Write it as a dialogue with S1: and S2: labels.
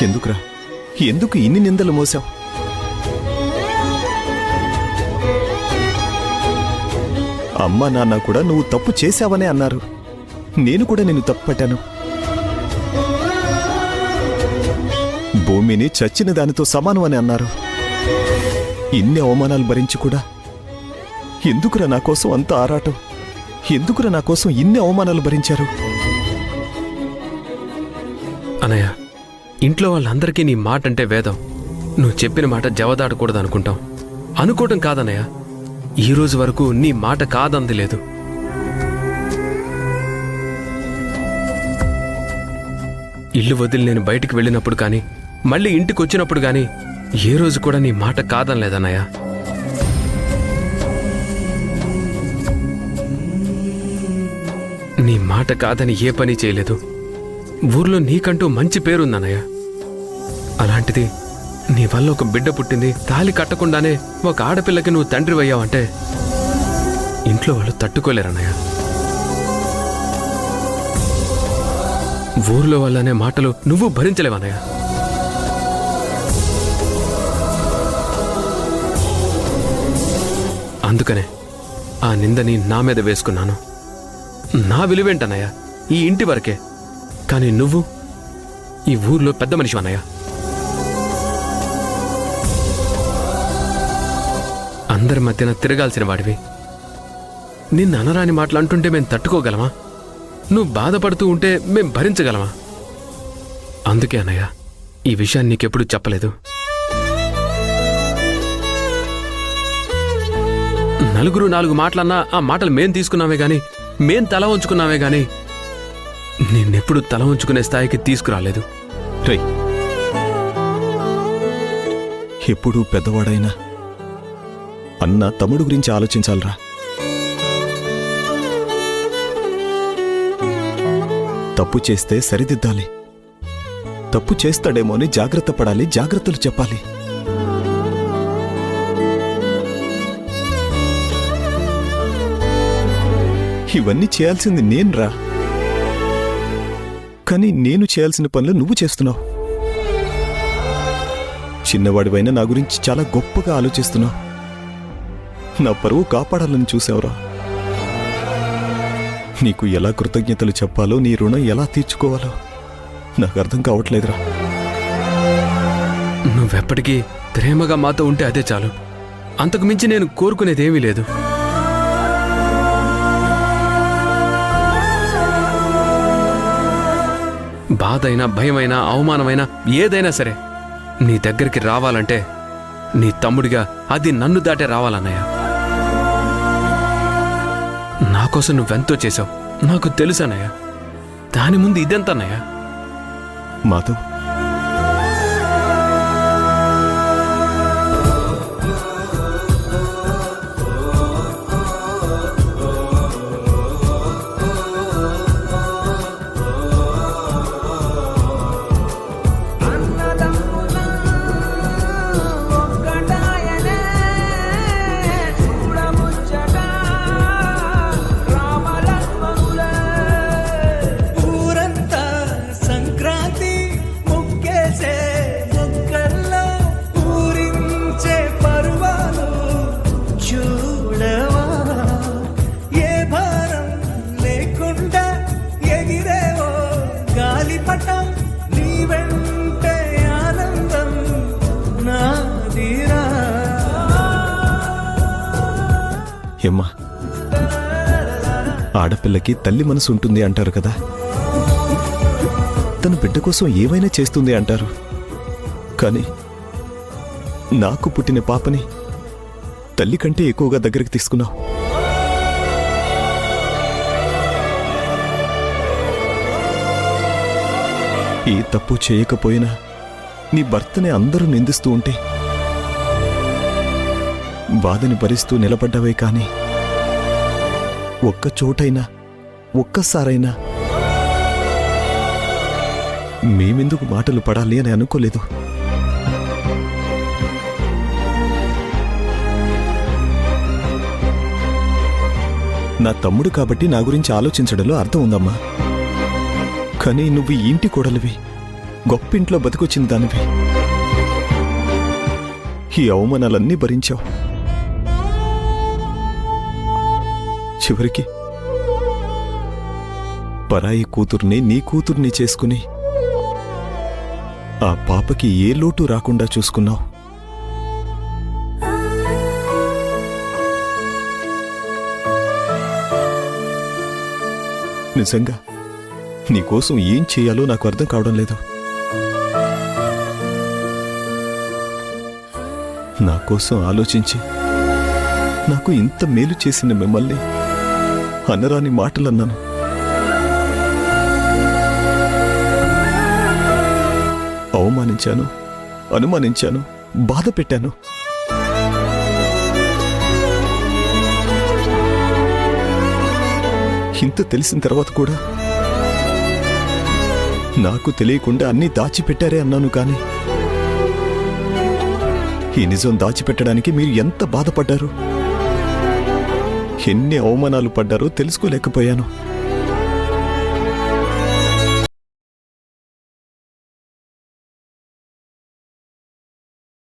S1: ఎందుకురా? ఎందుకు ఇన్ని నిందలు మోసావు? అమ్మా నాన్న కూడా నువ్వు తప్పు చేశావనే అన్నారు. నేను కూడా నిన్ను తప్పు పట్టాను. భూమిని చచ్చిన దానితో సమానం అని అన్నారు. ఇన్ని అవమానాలు భరించి కూడా ఎందుకురా నా కోసం అంత ఆరాటం? ఎందుకురా నా కోసం ఇన్ని అవమానాలు భరించారు?
S2: అనయ్య, ఇంట్లో వాళ్ళందరికీ నీ మాట అంటే వేదం. నువ్వు చెప్పిన మాట జవదాడకూడదు అనుకుంటాం. అనుకోవటం కాదన్నయ్య, ఈ రోజు వరకు నీ మాట కాదంది లేదు. ఇల్లు వదిలి నేను బయటికి వెళ్ళినప్పుడు కానీ, మళ్ళీ ఇంటికి వచ్చినప్పుడు కానీ ఏ రోజు కూడా నీ మాట కాదనలేదన్నయ్య. నీ మాట కాదని ఏ పని చేయలేదు. ఊర్లో నీకంటూ మంచి పేరుందన్నయ్య. అలాంటిది నీ వల్ల ఒక బిడ్డ పుట్టింది, తాళి కట్టకుండానే ఒక ఆడపిల్లకి నువ్వు తండ్రి అయ్యావంటే ఇంట్లో వాళ్ళు తట్టుకోలేరన్నయ్య. ఊర్లో వాళ్ళనే మాటలు నువ్వు భరించలేవన్నయ్య. అందుకనే ఆ నిందని నా మీద వేసుకున్నాను. నా విలువేంటన్నయ్య ఈ ఇంటి వరకే, కానీ నువ్వు ఈ ఊర్లో పెద్ద మనిషి అన్నయ్య. అందరి మధ్యన తిరగాల్సిన వాడివి. నిన్ను అనరాని మాటలు అంటుంటే మేం తట్టుకోగలమా? నువ్వు బాధపడుతూ ఉంటే మేం భరించగలమా? అందుకే అన్నయ్య ఈ విషయాన్ని నీకెప్పుడు చెప్పలేదు. నలుగురు నాలుగు మాటలన్నా ఆ మాటలు మేం తీసుకున్నామే గాని, మేం తల ఉంచుకున్నామే గాని నిన్నెప్పుడు తల ఉంచుకునే స్థాయికి తీసుకురాలేదు.
S1: రై, ఎప్పుడూ పెద్దవాడైనా అన్న తమ్ముడు గురించి ఆలోచించాలరా. తప్పు చేస్తే సరిదిద్దాలి. తప్పు చేస్తాడేమో అని జాగ్రత్త పడాలి, జాగ్రత్తలు చెప్పాలి. ఇవన్నీ చేయాల్సింది నేనురా. కానీ నేను చేయాల్సిన పనులు నువ్వు చేస్తున్నావు. చిన్నవాడివైనా నా గురించి చాలా గొప్పగా ఆలోచిస్తున్నావు. నా పరువు కాపాడాలని చూసావురా. నీకు ఎలా కృతజ్ఞతలు చెప్పాలో, నీ రుణం ఎలా తీర్చుకోవాలో నాకు అర్థం కావట్లేదురా.
S2: నువ్వెప్పటికీ ప్రేమగా మాతో ఉంటే అదే చాలు. అంతకు మించి నేను కోరుకునేదేమీ లేదు. బాధైనా, భయమైనా, అవమానమైనా ఏదైనా సరే నీ దగ్గరికి రావాలంటే నీ తమ్ముడిగా అది నన్ను దాటే రావాలన్నయ్య. నా కోసం నువ్వెంతో చేశావు నాకు తెలుసన్నయ్య. దాని ముందు ఇదెంతన్నయ్య?
S1: మాధవ్, ఏమ్మా, ఆడపిల్లకి తల్లి మనసు ఉంటుంది అంటారు కదా. తన బిడ్డ కోసం ఏమైనా చేస్తుంది అంటారు. కానీ నాకు పుట్టిన పాపని తల్లి కంటే ఎక్కువగా దగ్గరికి తీసుకున్నావు. ఏ తప్పు చేయకపోయినా నీ భర్తని అందరూ నిందిస్తూ ఉంటే బాధని భరిస్తూ నిలబడ్డావే కానీ ఒక్క చోటైనా, ఒక్కసారైనా మేమెందుకు మాటలు పడాలి అని అనుకోలేదు. నా తమ్ముడు కాబట్టి నా గురించి ఆలోచించడంలో అర్థం ఉందమ్మా. కానీ నువ్వు ఈ ఇంటి కోడలివి. గొప్పింట్లో బతికొచ్చిన దానివి. ఈ అవమానాలన్నీ భరించావు. చివరికి పరాయి కూతుర్ని నీ కూతుర్ని చేసుకుని ఆ పాపకి ఏ లోటు రాకుండా చూసుకున్నావు. నిజంగా నీకోసం ఏం చేయాలో నాకు అర్థం కావడం లేదు. నా కోసం ఆలోచించి నాకు ఇంత మేలు చేసిన మిమ్మల్ని అనరాని మాటలన్నాను. అవమానించాను, అనుమానించాను, బాధ పెట్టాను. ఇంత తెలిసిన తర్వాత కూడా నాకు తెలియకుండా అన్నీ దాచిపెట్టారే అన్నాను. కానీ ఈ నిజం దాచిపెట్టడానికి మీరు ఎంత బాధపడ్డారు, ఎన్ని అవమానాలు పడ్డారో తెలుసుకోలేకపోయాను.